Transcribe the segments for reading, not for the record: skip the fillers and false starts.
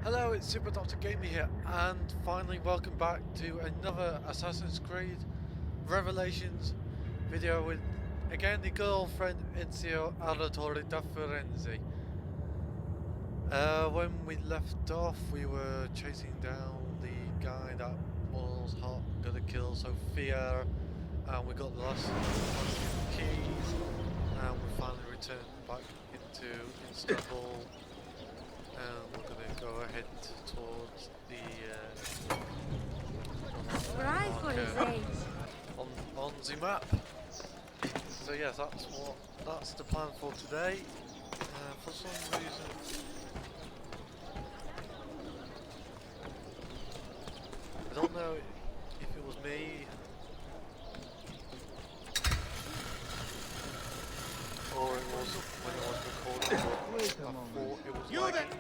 Hello, it's SuperDoctorGamer here, and finally welcome back to another Assassin's Creed Revelations video with, again, the girlfriend Ezio Auditore da Firenze. When we left off, we were chasing down the guy that was gonna kill Sophia, and we got the last keys, and we finally returned back into Istanbul. And we're going to go ahead towards the on the map. So yes, that's the plan for today. For some reason, I don't know if it was me or it was when I was recording, but I thought it was like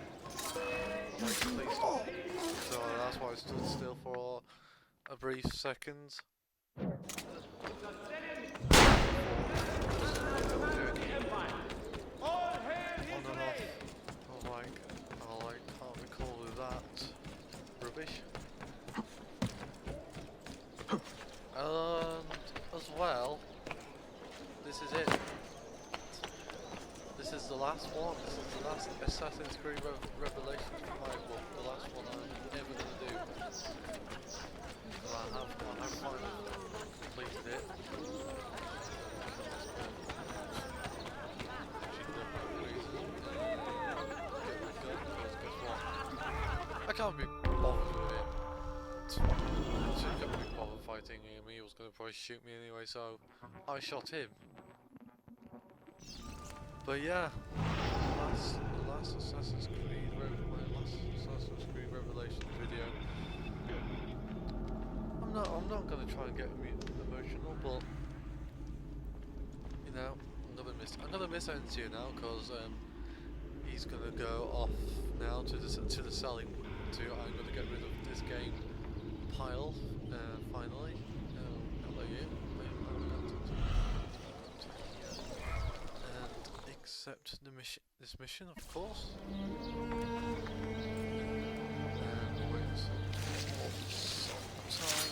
please stop. So that's why I stood still for a brief second. On and off. I can't recall that rubbish. And as well, this is it. This is the last one. This is the last Assassin's Creed Revelations for my book. The last one I'm ever going to do. I have finally completed it. I can't be bothered with it. I can't be bothered fighting him. He was going to probably shoot me anyway, so I shot him. But yeah, the last Assassin's Creed Revelations video. I'm not gonna try and get emotional, but you know, I'm gonna miss Ezio now, because he's gonna go off now to the selling. I'm gonna get rid of this game pile finally. Hello you. Accept the mission. This mission, of course. And wait some time.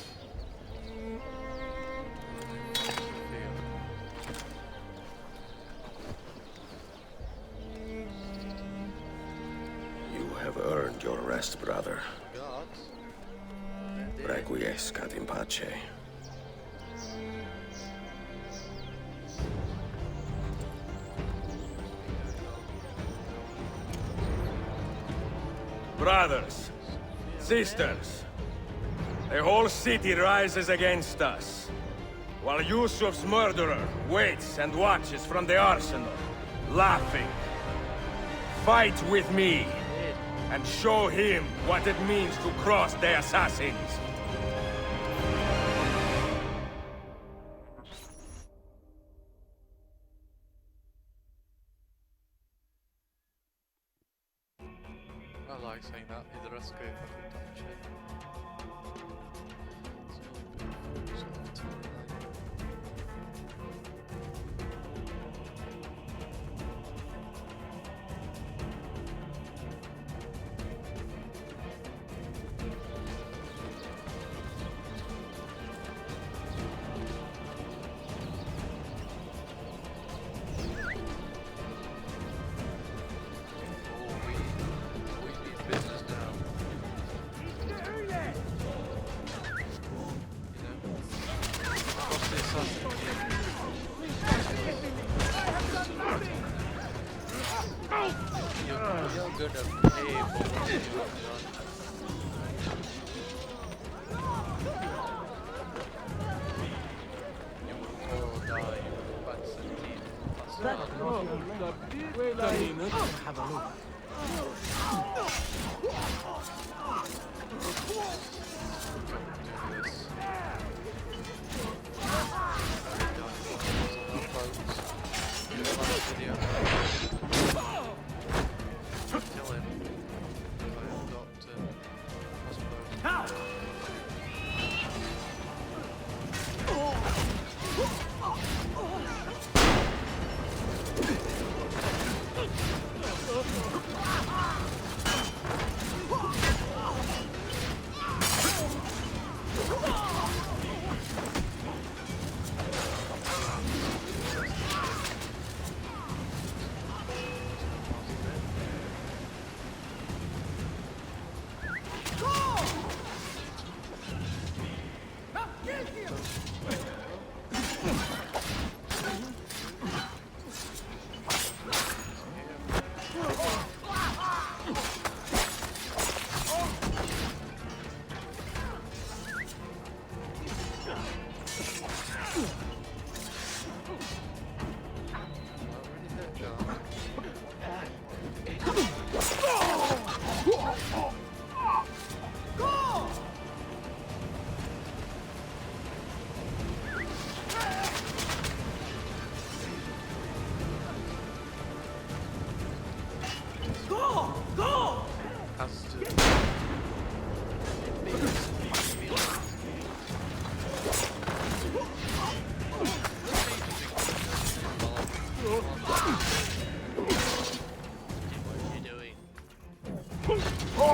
You have earned your rest, brother. Requiescat in pace. Brothers, sisters, the whole city rises against us, while Yusuf's murderer waits and watches from the arsenal, laughing. Fight with me, and show him what it means to cross the assassins. I like saying that in the rest of it, I don't check. You're gonna pay for what you have done. You will all die, you will back 17. Have a look. Kill him. You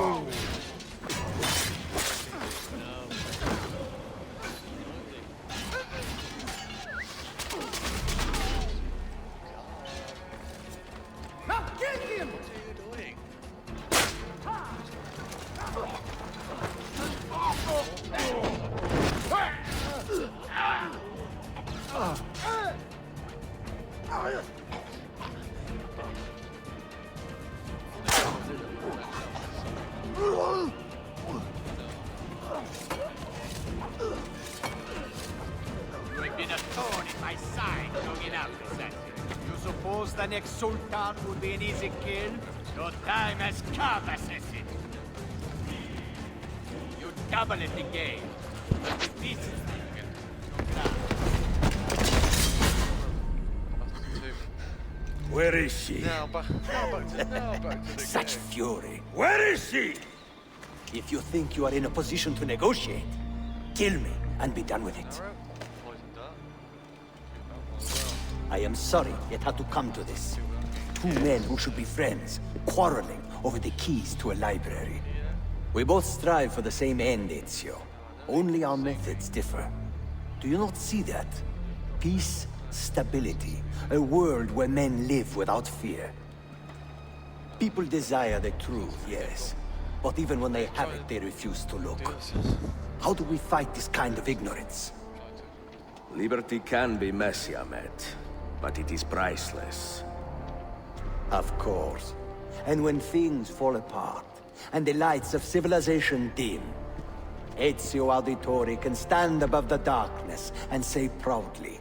have been a thorn in my side long enough, assassin. You suppose the next Sultan would be an easy kill? Your time has come, assassin. You double it again. But the pieces Where is she? Now back to the Such game. fury. Where is she? If you think you are in a position to negotiate, kill me and be done with it. Arrow, poison dart. I am sorry it had to come to this. Two men who should be friends, quarreling over the keys to a library. We both strive for the same end, Ezio. Only our methods differ. Do you not see that? Peace, stability, a world where men live without fear. People desire the truth, yes. But even when they have it, they refuse to look. How do we fight this kind of ignorance? Liberty can be messy, Ahmed, but it is priceless. Of course. And when things fall apart, and the lights of civilization dim, Ezio Auditore can stand above the darkness and say proudly,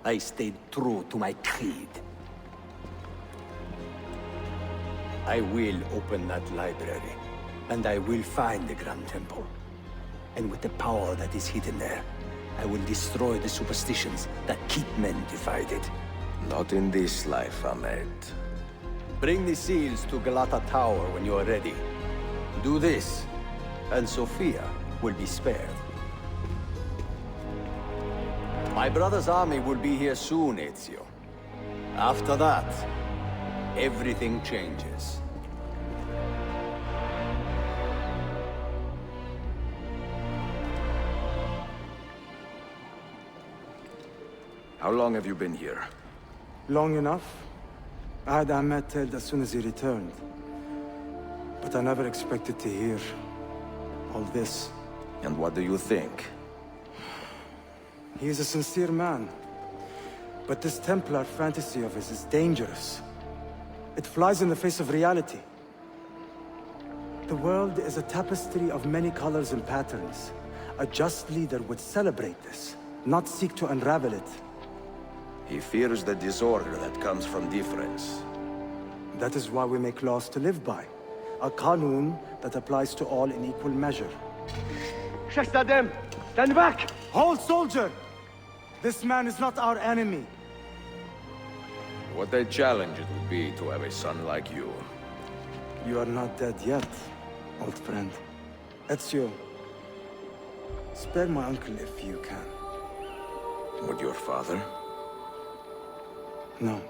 I stayed true to my creed. I will open that library, and I will find the Grand Temple. And with the power that is hidden there, I will destroy the superstitions that keep men divided. Not in this life, Ahmed. Bring the seals to Galata Tower when you are ready. Do this, and Sophia will be spared. My brother's army will be here soon, Ezio. After that, everything changes. How long have you been here? Long enough. I had Ahmed killed as soon as he returned. But I never expected to hear all this. And what do you think? He is a sincere man. But this Templar fantasy of his is dangerous. It flies in the face of reality. The world is a tapestry of many colors and patterns. A just leader would celebrate this, not seek to unravel it. He fears the disorder that comes from difference. That is why we make laws to live by. A qanun that applies to all in equal measure. Shahzadem, stand back! Hold, soldier! This man is not our enemy. What a challenge it would be to have a son like you. You are not dead yet, old friend. Ezio, spare my uncle if you can. Would your father? No.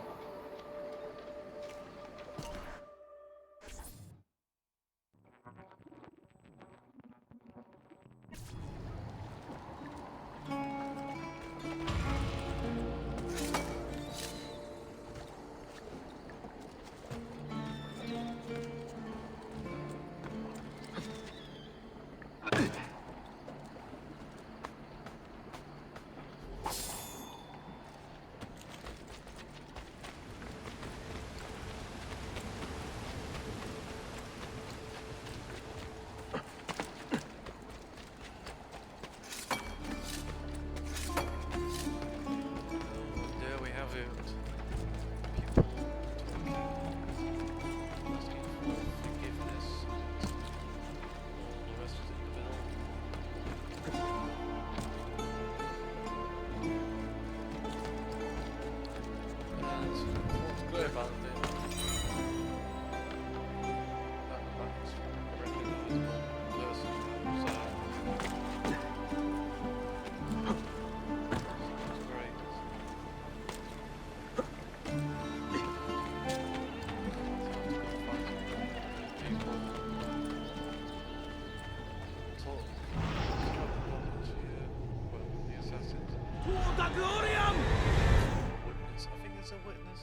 Witness. I think it's a witness.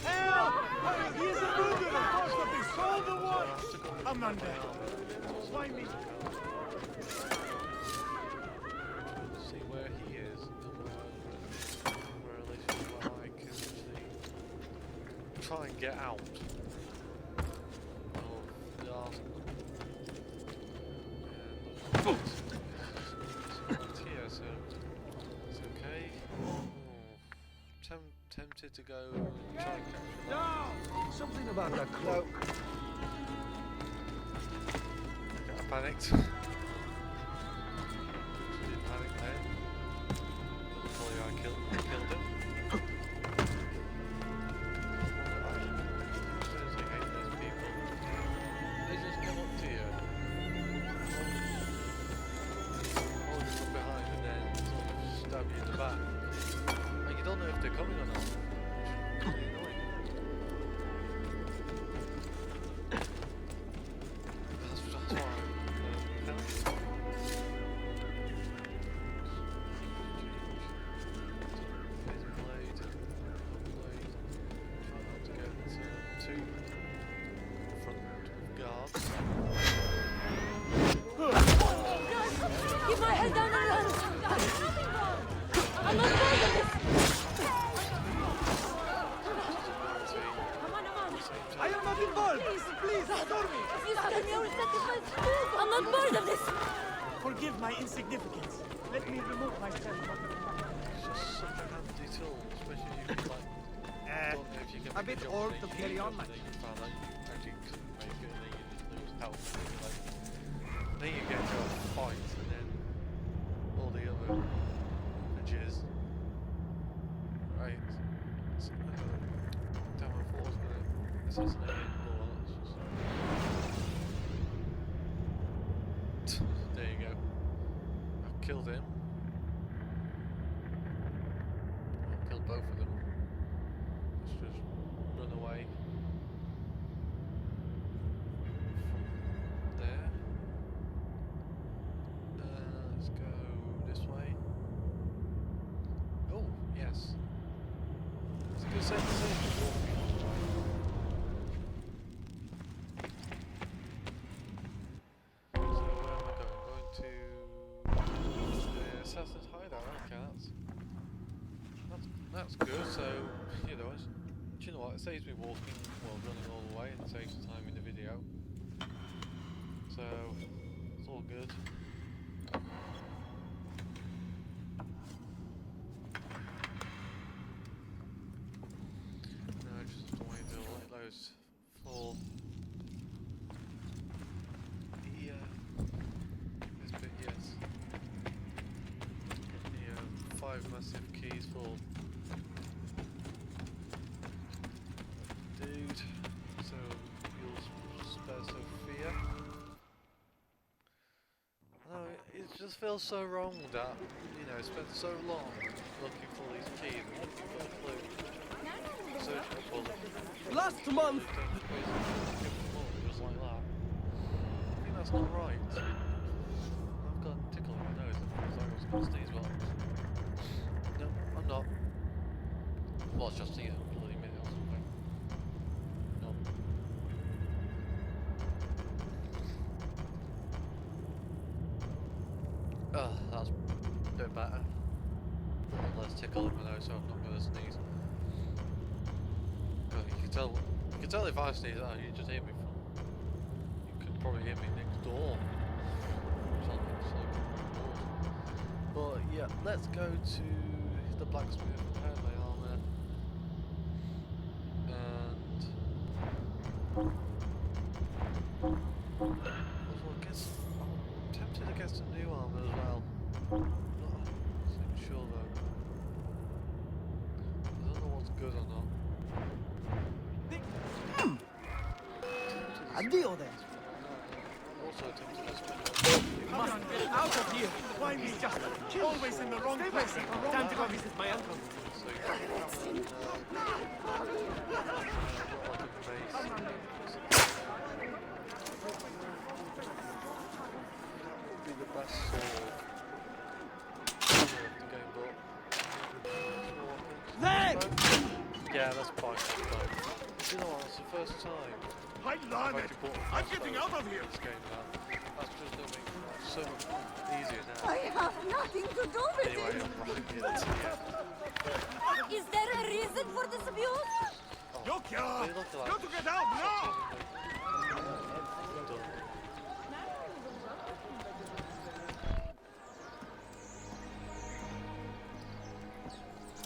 Help! He is a murderer! Call the one! Amanda! Find me! See where he is and where at least I can actually try and get out of the arsenal. And it's here, so it's okay. Tempted to go try and catch the light. Something about that cloak. I panicked. Did panic then. Luckily I killed him. I hate those people. They just come up to you. Hold you from behind and then sort of stab you in the back. And you don't know if they're coming or not. Which is really annoying. That's why Keep my head down and run! I'm not going to this! Come on. I am not involved! Please, ignore me! If you scare me, I will sacrifice you! I'm not part of this! Forgive my insignificance. Let me remove myself from the It's just such a handy tool, especially if you like. Don't know if you can a make bit jump old and to then carry you on jump like and then you found out you actually couldn't make it and then you just lose health and then you're like, then you get into a fight and then all the other jizz. Right. So, damn, I thought I was gonna assassinate him. Oh well, that's just there you go. I killed him. I killed both of them. Let's just run away from there. Let's go this way. Oh, yes. It's a good set to see. So where am I going? Going to the assassin's hideout. Okay, that's good. So you know, do you know what? It saves me walking, well, running all the way, and it saves time in the video. So it's all good. No, just wait till light those for this bit, yes. The 5 massive keys for dude. So you'll spare Sophia. No, it just feels so wrong that, you know, spent so long looking for these keys and looking for a clue. Searching for them. Last month! Just like that. I think that's not right. I've got a tickle in my nose. I was going to sneeze, but no, I'm not. Well, it's just a bloody minute or something. No. Oh, that's a bit better. Less tickle in my nose, so I'm not going to sneeze. You can tell if I sneeze, oh, you just hear me from. You could probably hear me next door. But yeah, let's go to the blacksmith and repair my armor. And also, I guess I'm tempted to get some new armor as well. Not 100% sure though. I don't know what's good or not. Addio then. Also tempted to spend You must get out of here. Why me just always in the wrong place? Time to go visit my uncle. so be the best sword. first time I love I've it. actually bought a I'm fast getting mode out of in here. this game now. That's just gonna make life so much easier now. I have nothing to do with Anyway, it. I'm right near the end. Is there a reason for this abuse? Yokia! They look like Got to get out now! done.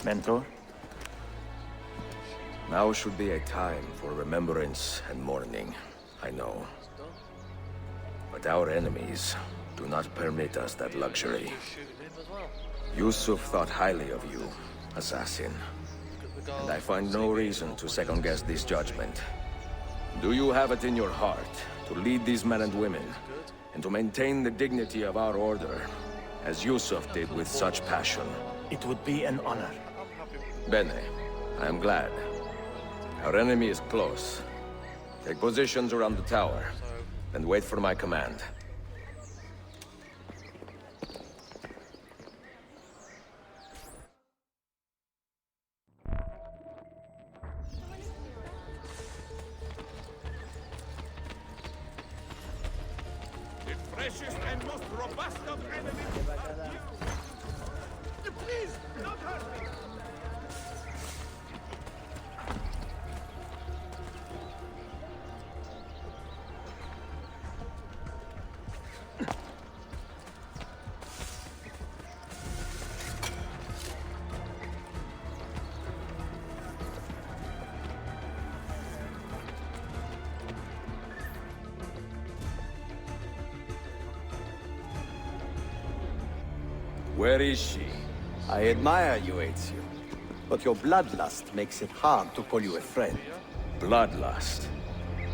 Mentor? Now should be a time for remembrance and mourning, I know. It's done. But our enemies do not permit us that luxury. You're shooting him as well. Yusuf thought highly of you, assassin. Look at the And guard I find from no CB reason to when second-guess it's this judgment. Do you have it in your heart to lead these men and women, good. and to maintain the dignity of our order, as Yusuf did with such passion? It would be an honor. I'm happy with Bene, I am glad. Our enemy is close. Take positions around the tower, and wait for my command. The freshest and most robust of enemies are here. Please, don't hurt me! Where is she? I admire you, Ezio. But your bloodlust makes it hard to call you a friend. Bloodlust.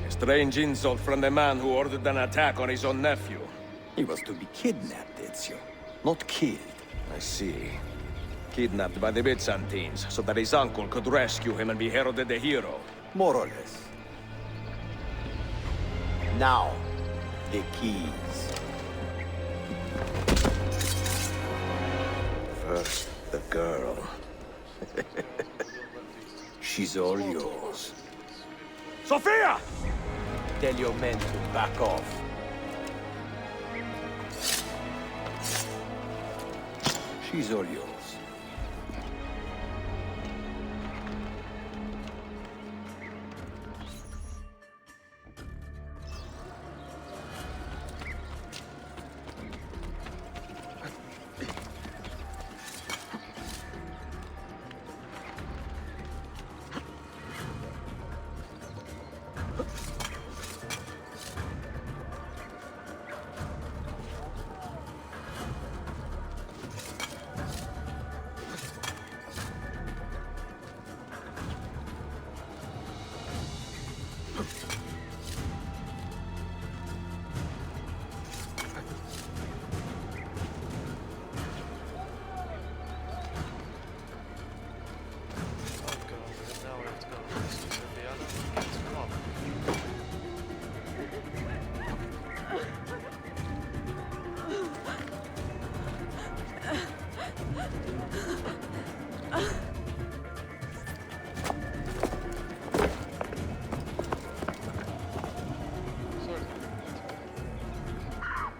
A strange insult from the man who ordered an attack on his own nephew. He was to be kidnapped, Ezio, not killed. I see. Kidnapped by the Byzantines, so that his uncle could rescue him and be heralded a hero. More or less. Now, the keys. First, the girl. She's all yours. Sophia! Tell your men to back off. She's all yours. now we have to go to Siciliana. Come on.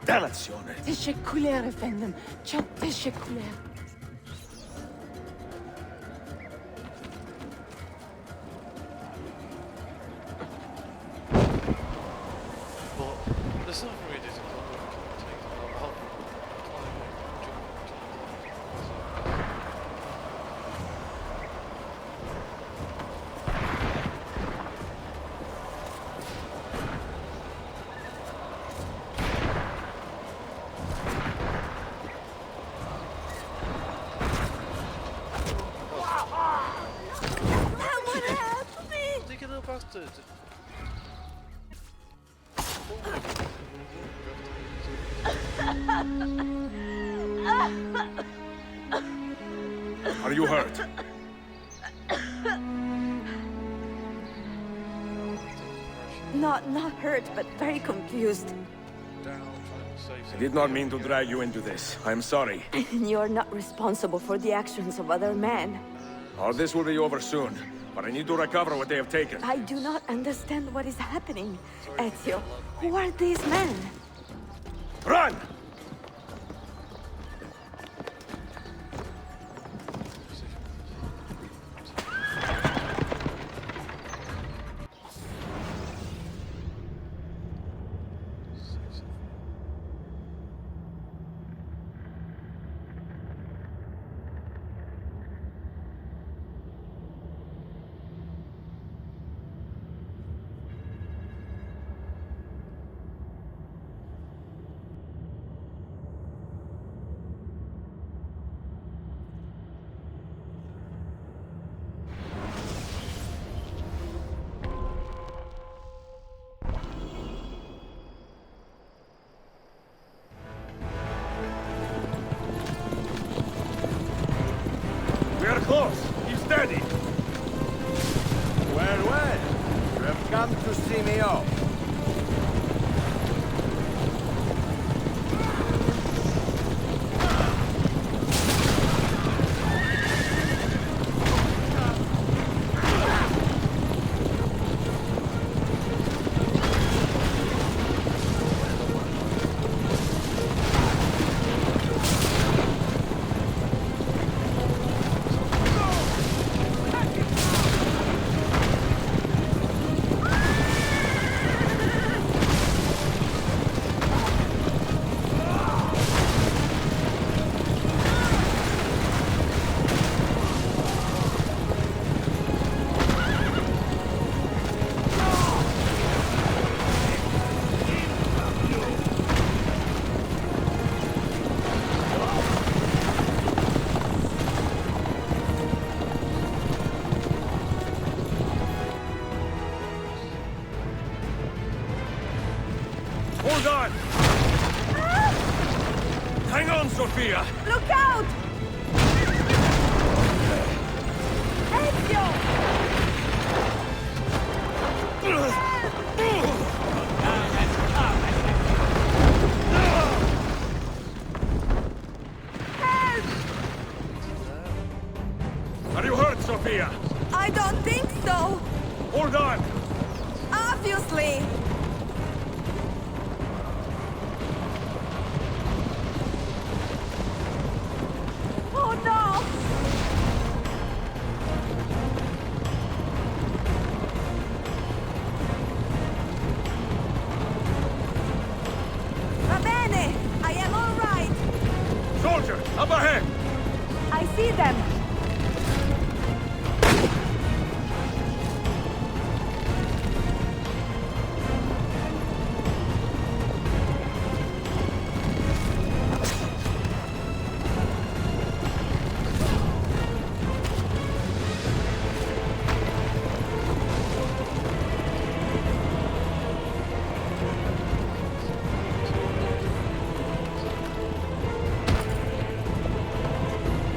Dannazione! تشكلير efendim. Çok teşekkürler. But there's nothing really to do with commentating. I'll climb it, Someone help me! Take a little bastard! Are you hurt? Not hurt, but very confused. Down, trying to save I did not mean to drag you into this. I'm sorry. You're not responsible for the actions of other men. All this will be over soon. but I need to recover what they have taken. I do not understand what is happening, Ezio. Who are these men? Run! We are close. Keep steady. Well, well. You have come to see me off. Hold on! Hang on, Sophia! Look out! Ezio! Are you hurt, Sophia? I don't think so! Hold on! Obviously! Oh no! Va bene! I am all right! Soldier, up ahead! I see them!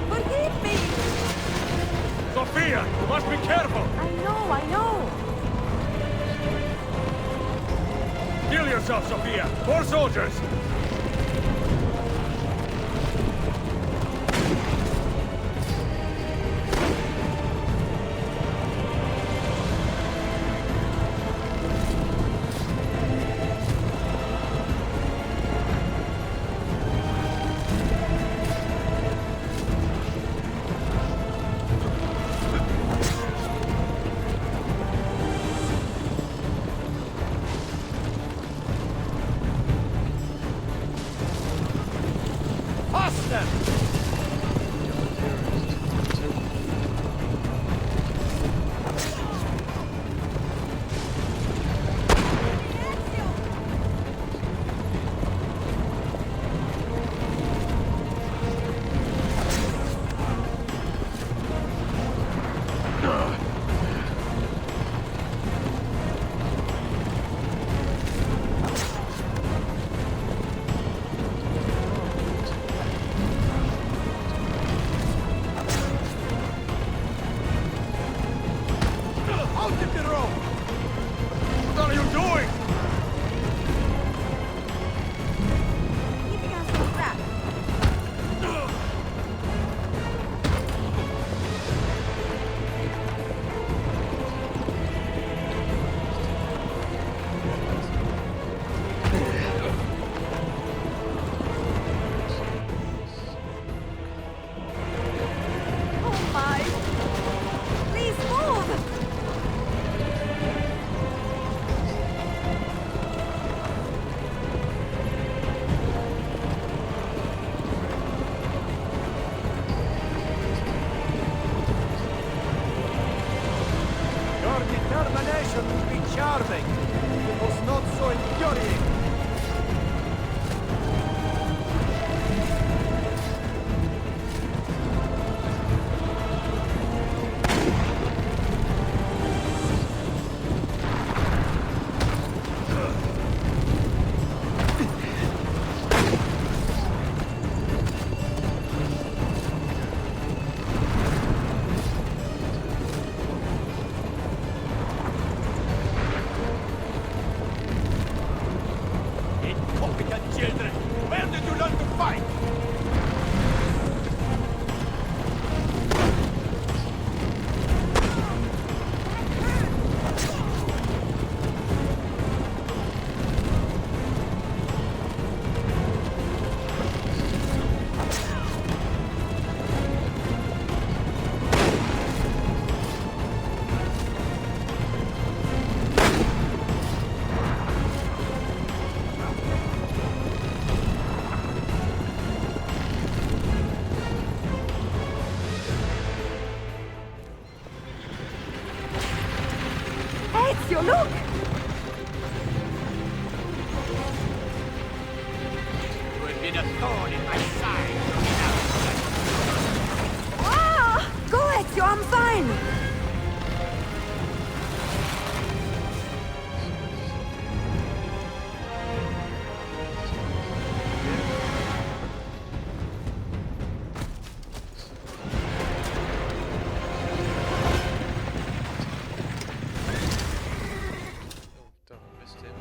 Forgive me! Sophia, you must be careful! I know! Heal yourself, Sophia! More soldiers! starving. It was not so infuriating. Incompetent children! Where did you learn to fight? Ezio, look! You have been a thorn in my side. Ah! Go, Ezio, I'm fine! Don't missed him.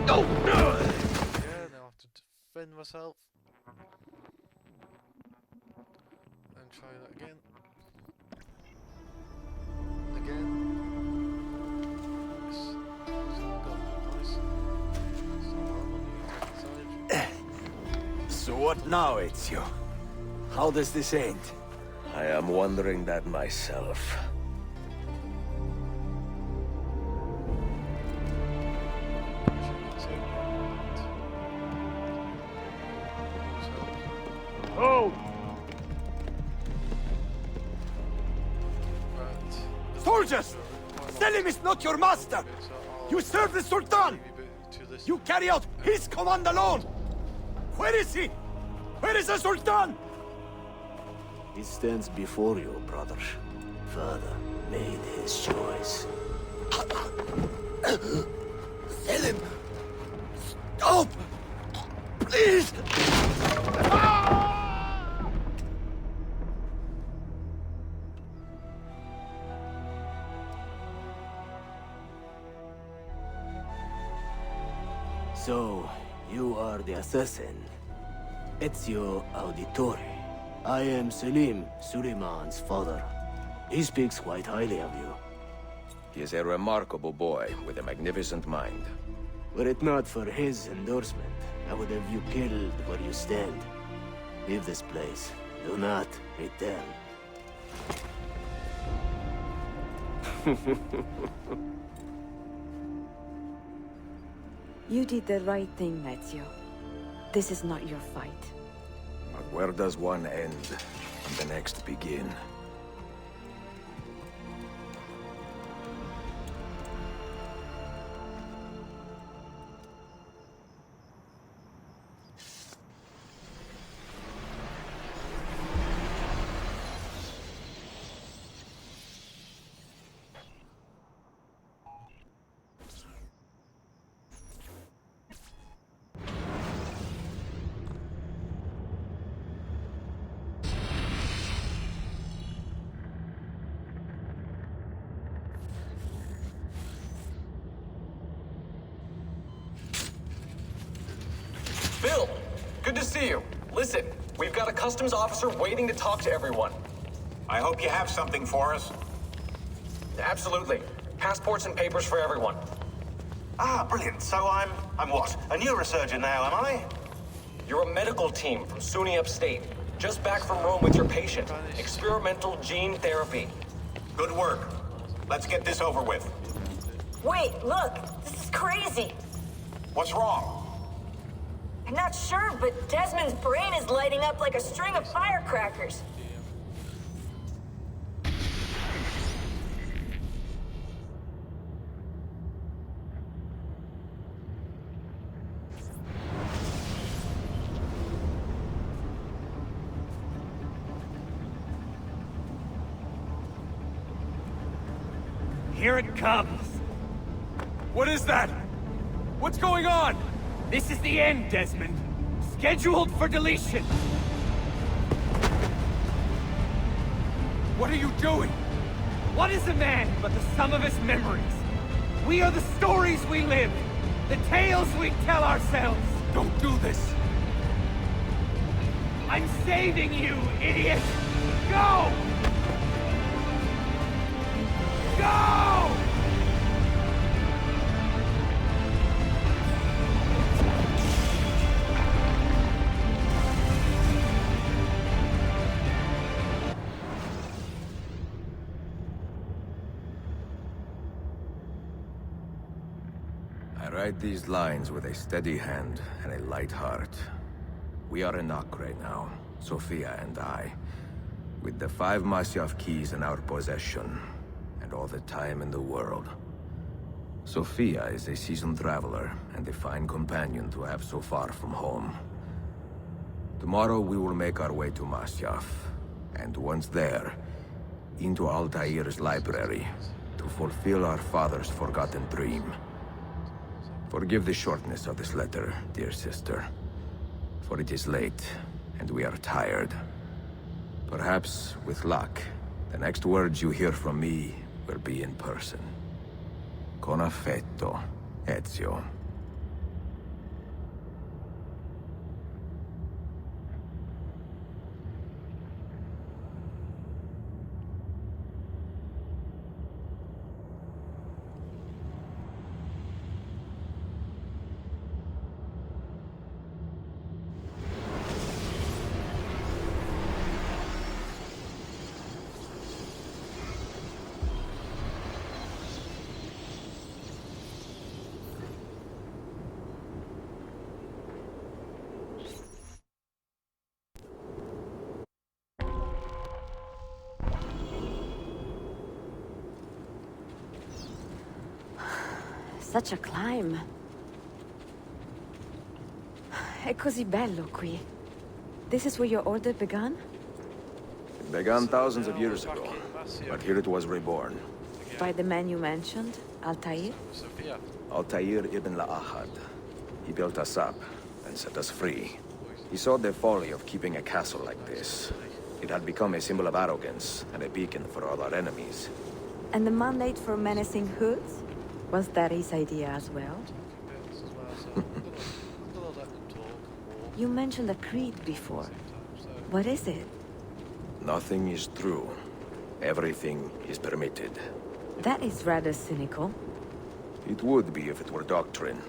Yeah, now I have to defend myself. And try that again. Again. Yes. So I've got nice. So I'm on the attacking side. So what now, Ezio? How does this end? I am wondering that myself. Oh! Soldiers! Selim is not your master! You serve the Sultan! You carry out his command alone! Where is he? Where is the Sultan? He stands before you, brother. Father made his choice. Selim! Stop! Please! So, you are the assassin. Ezio Auditore. I am Selim, Suleiman's father. He speaks quite highly of you. He is a remarkable boy with a magnificent mind. Were it not for his endorsement, I would have you killed where you stand. Leave this place. Do not return. You did the right thing, Ezio. This is not your fight. But where does one end and the next begin? Bill, good to see you. Listen, We've got a customs officer waiting to talk to everyone. I hope you have something for us. Absolutely. Passports and papers for everyone. Ah, brilliant. So I'm what? A neurosurgeon now, am I? You're a medical team from SUNY Upstate. Just back from Rome with your patient. Experimental gene therapy. Good work. Let's get this over with. Wait, look! This is crazy! What's wrong? I'm not sure, but Desmond's brain is lighting up like a string of firecrackers. Here it comes! What is that? What's going on? This is the end, Desmond. Scheduled for deletion. What are you doing? What is a man but the sum of his memories? We are the stories we live, the tales we tell ourselves. Don't do this. I'm saving you, idiot! Go! Go! I write these lines with a steady hand and a light heart. We are in Ak right now, Sophia and I, with the 5 Masyaf keys in our possession, and all the time in the world. Sophia is a seasoned traveler, and a fine companion to have so far from home. Tomorrow we will make our way to Masyaf, and once there, into Altair's library, to fulfill our father's forgotten dream. Forgive the shortness of this letter, dear sister, for it is late, and we are tired. Perhaps, with luck, the next words you hear from me will be in person. Con affetto, Ezio. Such a climb. È così bello qui. This is where your order began? It began thousands of years ago, but here it was reborn. By the man you mentioned, Altair? Sophia. Altair ibn La'ahad. He built us up and set us free. He saw the folly of keeping a castle like this. It had become a symbol of arrogance and a beacon for all our enemies. And the mandate for menacing hoods? Was that his idea as well? You mentioned a creed before. What is it? Nothing is true. Everything is permitted. That is rather cynical. It would be if it were doctrine,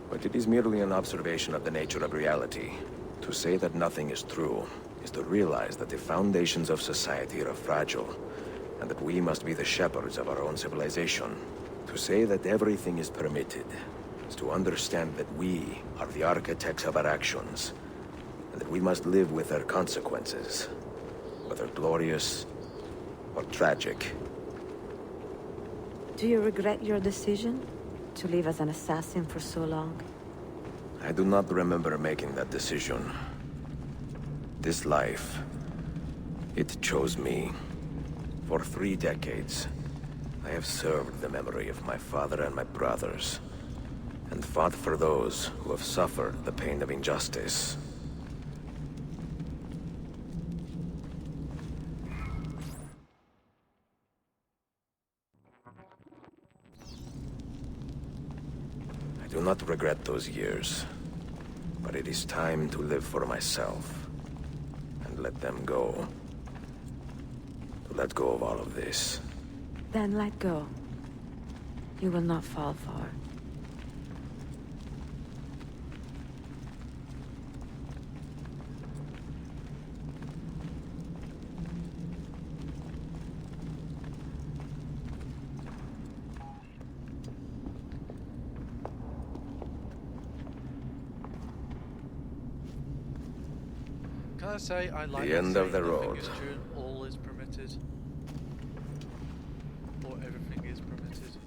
but it is merely an observation of the nature of reality. To say that nothing is true is to realize that the foundations of society are fragile, and that we must be the shepherds of our own civilization. To say that everything is permitted is to understand that we are the architects of our actions, and that we must live with their consequences, whether glorious or tragic. Do you regret your decision to live as an assassin for so long? I do not remember making that decision. This life, it chose me. For 3 decades, I have served the memory of my father and my brothers, and fought for those who have suffered the pain of injustice. I do not regret those years, but it is time to live for myself. let them go. To let go of all of this. Then let go. You will not fall far. Can I say I like The end of the nothing road. is true and all is permitted? Or everything is permitted?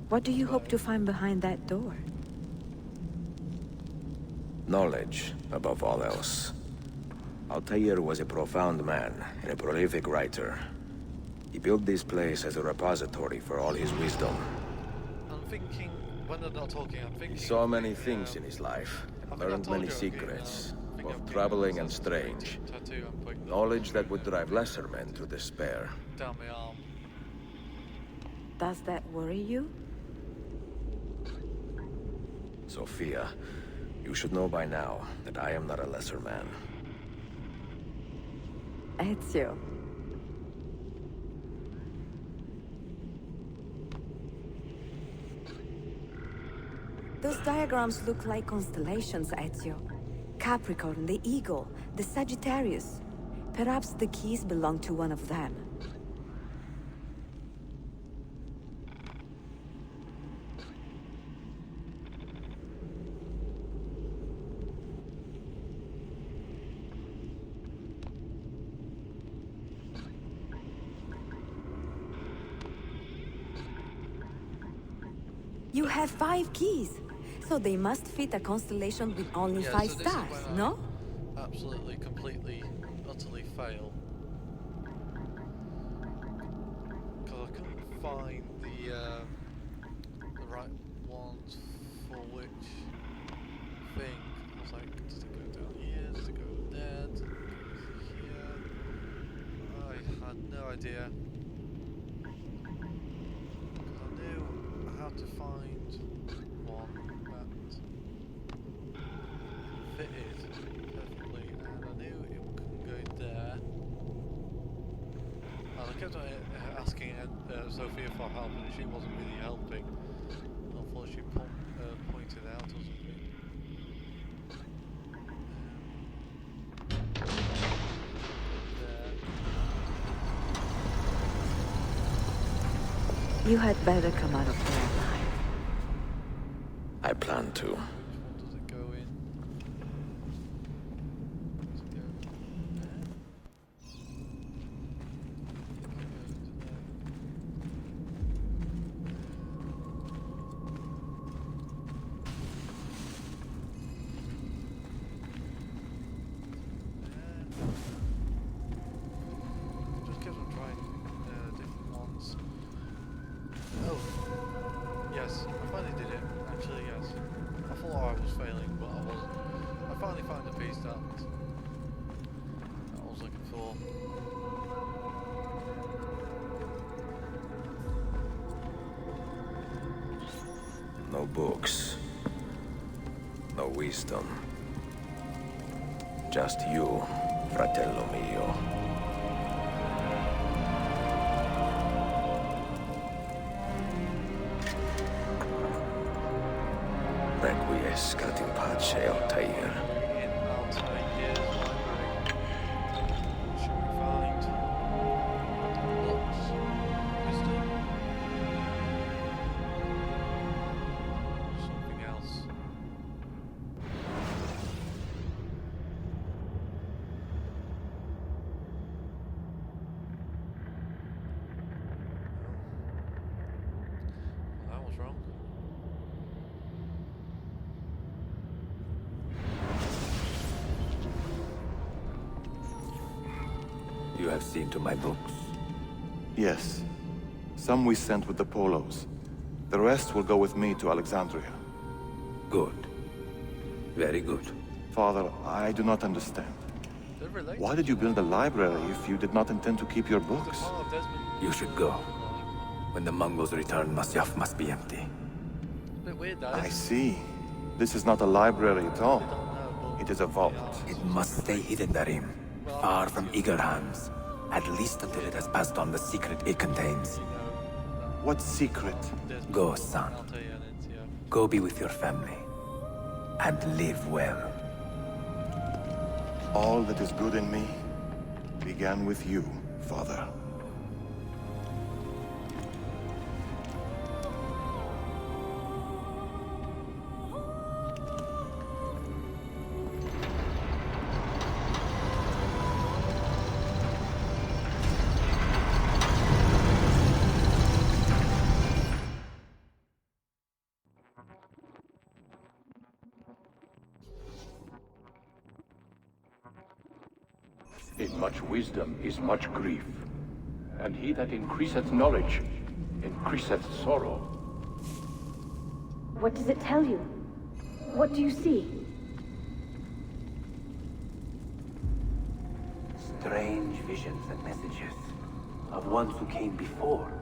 What do you hope to find behind that door? Knowledge, above all else. Altair was a profound man and a prolific writer. He built this place as a repository for all his wisdom. I'm thinking, when they're not talking, I'm thinking... He saw many things in his life, and learned many secrets, both troubling and strange. Knowledge that would drive lesser men to despair. Down my arm. Does that worry you? Sophia, you should know by now that I am not a lesser man. Ezio. Those diagrams look like constellations, Ezio. Capricorn, the Eagle, the Sagittarius. Perhaps the keys belong to one of them. You have 5 keys, so they must fit a constellation with only 5 so this is stars, when no? I absolutely, completely, utterly fail. Because I couldn't find the right ones for which thing. I was like, does it go down here? Does it go there? Does it go here? I had no idea. To find one that fitted perfectly, and I knew it couldn't go there. And I kept on asking Sophia for help, and she wasn't really helping. I thought she pointed out or something. You had better come out of there alive. I plan to. Which one does it go in? Does it go there? Just kept on trying different ones. Oh, yes, I finally did it. Actually, yes. I thought I was failing, but I wasn't. I finally found the piece that I was looking for. No books. No wisdom. Just you, fratello mio. Requiescat in pace, Altair. In Altair's library. Shall we find books? Wisdom? Something else? Well, that was wrong. You have seen to my books. Yes. Some we sent with the Polos. The rest will go with me to Alexandria. Good. Very good. Father, I do not understand. They're related. Why did you build a library if you did not intend to keep your books? Oh, Desmond. You should go. When the Mongols return, Masyaf must be empty. Bit weird, that I is. see. This is not a library at all. It is a vault. It must stay hidden, Darim. Far from eager hands. At least until it has passed on the secret it contains. What secret? Go, son. Go be with your family. And live well. All that is good in me began with you, Father. In much wisdom is much grief, and he that increaseth knowledge increaseth sorrow. What does it tell you? What do you see? Strange visions and messages of ones who came before,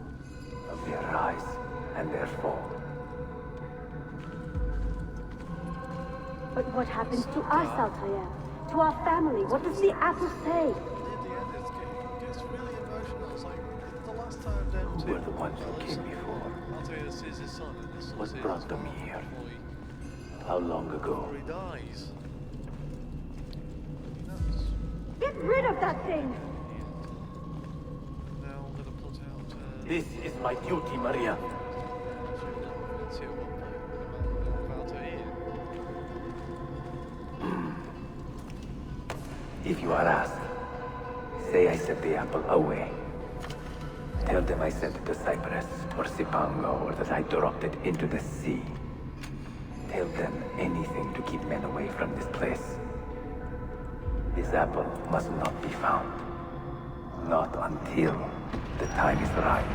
of their rise and their fall. But what happens to us, Altair? To our family? What does the apple say? It's really emotional. It's like the last time them Who were the ones who came before? I'll tell you, this is his son, and this What is brought them here? How long ago? before he dies. Get rid of that thing! Now I'm gonna put out. This is my duty, Maria. Let's see what point about her here. If you are asked, say I sent the apple away. Tell them I sent it to Cyprus, or Cipango, or that I dropped it into the sea. Tell them anything to keep men away from this place. This apple must not be found. Not until the time is right.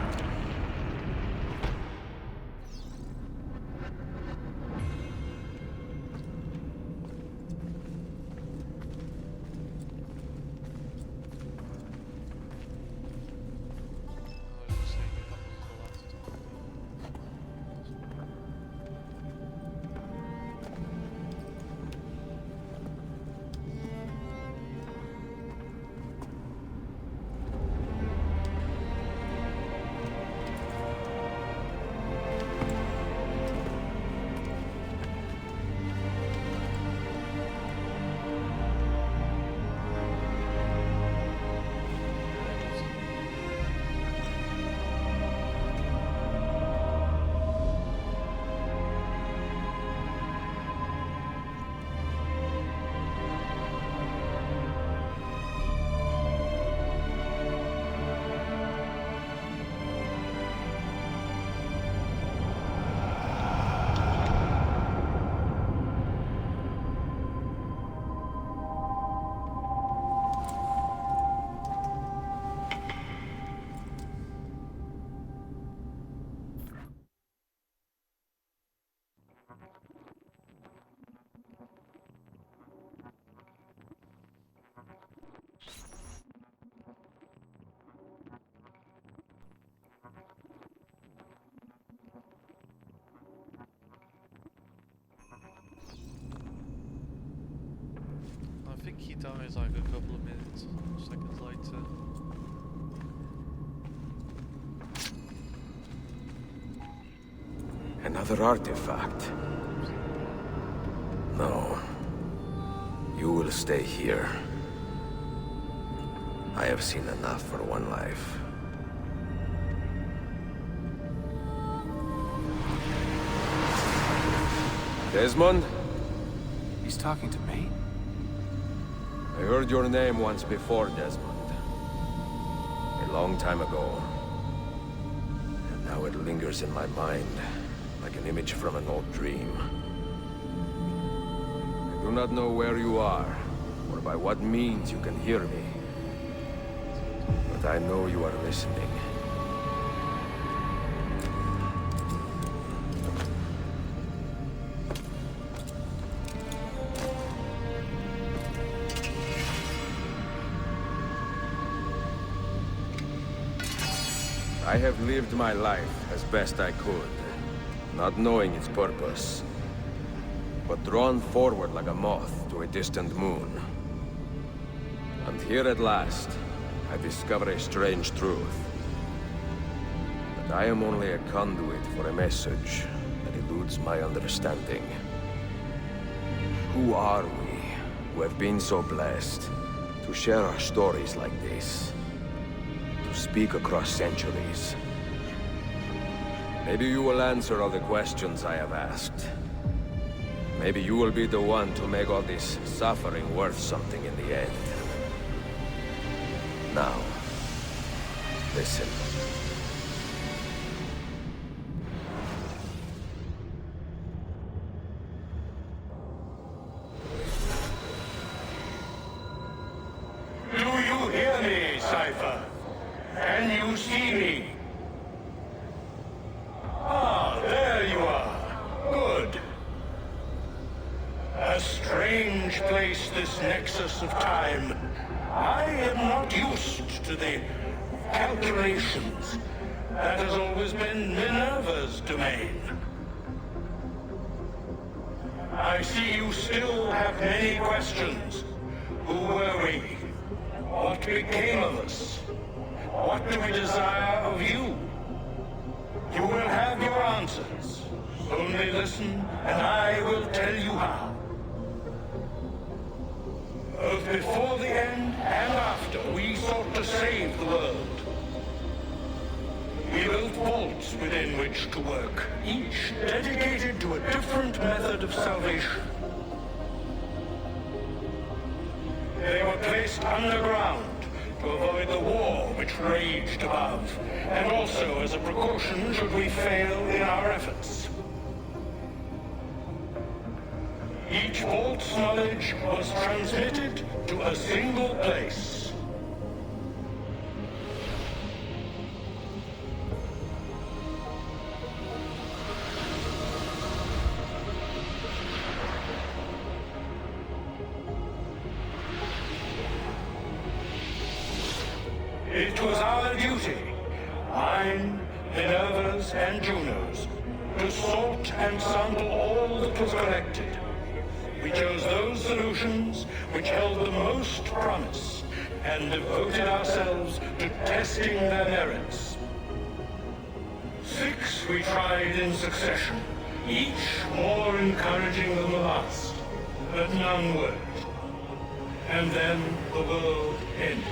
I think he dies like a couple of minutes, seconds later. Another artifact. No. You will stay here. I have seen enough for one life. Desmond? He's talking to me? I heard your name once before, Desmond. A long time ago. And now it lingers in my mind, like an image from an old dream. I do not know where you are, or by what means you can hear me. But I know you are listening. I have lived my life as best I could, not knowing its purpose. but drawn forward like a moth to a distant moon. And here at last, I discover a strange truth. That I am only a conduit for a message that eludes my understanding. Who are we, who have been so blessed to share our stories like this? To speak across centuries? Maybe you will answer all the questions I have asked. Maybe you will be the one to make all this suffering worth something in the end. Now, listen. Do you hear me, Cypher? Can you see me? Ah, there you are. Good. A strange place, this nexus of time. I am not used to the calculations. That has always been Minerva's domain. I see you still have many questions. Who were we? What became of us? What do we desire of you? You will have your answers. Only listen, and I will tell you how. Both before the end and after, we sought to save the world. We built vaults within which to work, each dedicated to a different method of salvation. They were placed underground to avoid the war which raged above, and also as a precaution should we fail in our efforts. Each vault's knowledge was transmitted to a single place. It was our duty, mine, Minerva's, and Juno's, to sort and sample all that was collected. We chose those solutions which held the most promise, and devoted ourselves to testing their merits. 6 we tried in succession, each more encouraging than the last, but none worked. And then the world ended.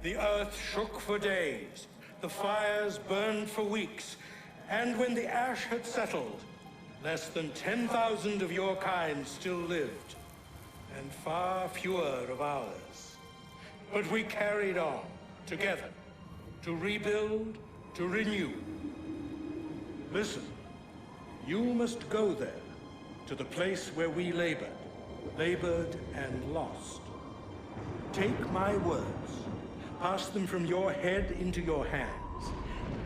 The earth shook for days. the fires burned for weeks, and when the ash had settled, less than 10,000 of your kind still lived, and far fewer of ours. But we carried on, together, to rebuild, to renew. Listen, you must go there, to the place where we labored and lost. Take my words, pass them from your head into your hands.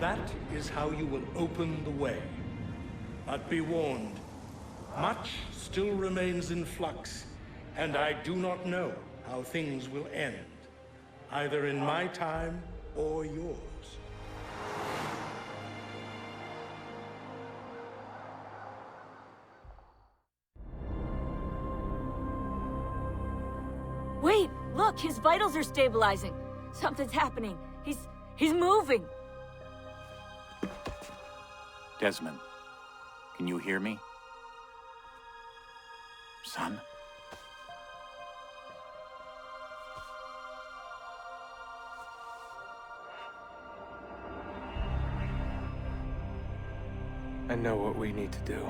That is how you will open the way. But be warned, much still remains in flux, and I do not know how things will end, either in my time or yours. Wait, look, his vitals are stabilizing. Something's happening. He's moving. Desmond, can you hear me? Son? I know what we need to do.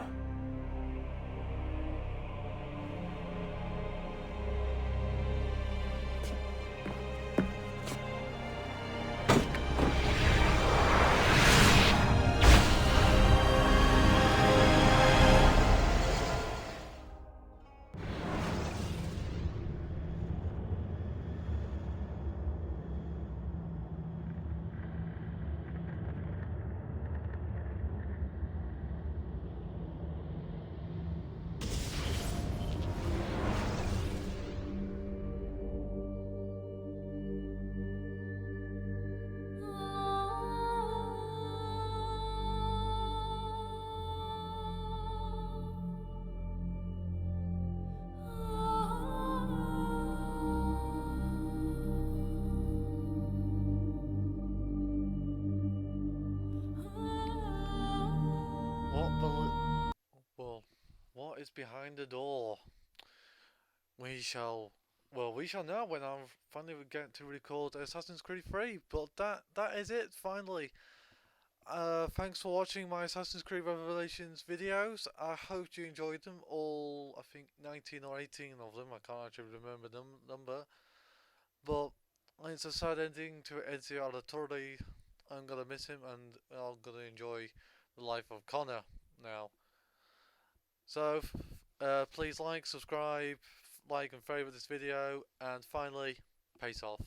Well, what is behind the door? We shall know when I finally get to record Assassin's Creed 3. But that is it. Finally. Thanks for watching my Assassin's Creed Revelations videos. I hope you enjoyed them. All, I think 19 or 18 of them. I can't actually remember the number. But it's a sad ending to Ezio Auditore. I'm gonna miss him, and I'm gonna enjoy the life of Connor now. So, please like, subscribe, like and favourite this video, and finally, peace off.